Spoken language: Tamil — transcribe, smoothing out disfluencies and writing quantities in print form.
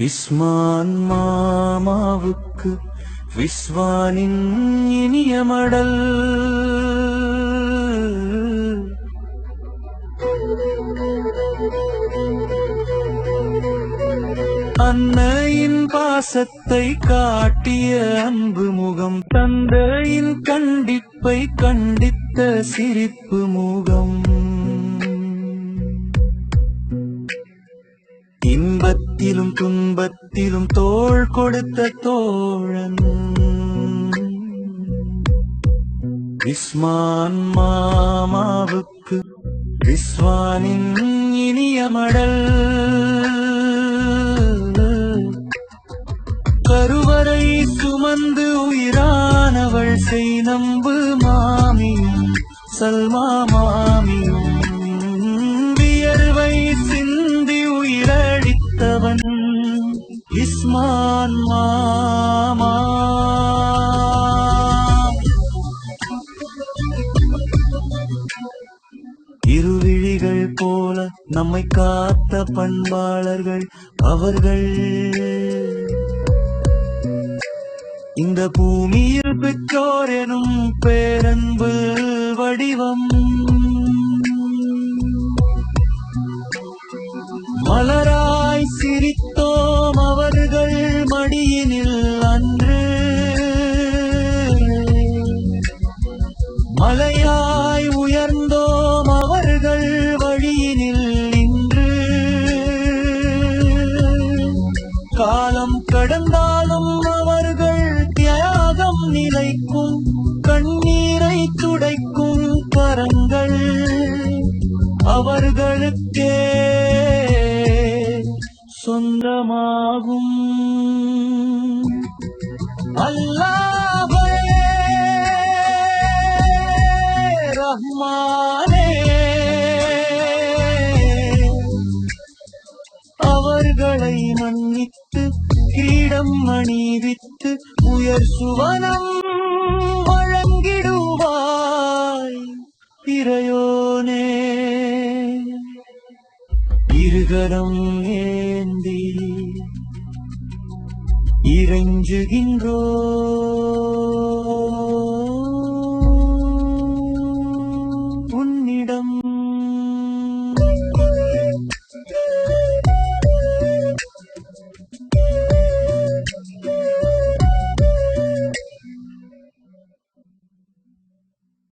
விஸ்மான் மாமாவுக்கு விஸ்வானின் இனிய மடல். அன்னையின் பாசத்தை காட்டிய அன்பு முகம், தந்தையின் கண்டிப்பை கண்டித்த சிரிப்பு முகம். இன்பத்திலும் துன்பத்திலும் தோள் கொடுத்த தோழன் விஸ்மான் மாமாவுக்கு விஸ்வானின் இனிய மடல். கருவறை சுமந்து உயிரானவள் செய் நம்பு மாமியும் சல்மா மாமியும், வியர்வை சிந்தி உயிரழித்தவன் விஸ்மான் மாமா. இருவிழிகள் போல நம்மை காத்த பண்பாளர்கள் அவர்கள். இந்த பூமியில் பெற்றோர் எனும் பேரன்பு வடிவம். மலராய் சிரித்தோம் அவர்கள் மடியினில் அன்று, மலையாய் உயர்ந்தோம் அவர்கள் வழியினில் இன்று. காலம் கடந்தாலும் அவர்கள் தியாகம் நிலைக்கும், கண்ணீரை துடைக்கும் கரங்கள் அவர்களுக்கே சொந்தமாகும். அல்லாஹ்வே ரஹ்மானே, அவர்களை மன்னித்து கிரீடம் அணிவித்து உயர் சுவனம் வழங்கிடுவாய் இறையோனே. இருகரம் ஏந்தி இறைஞ்சுகின்றோம்.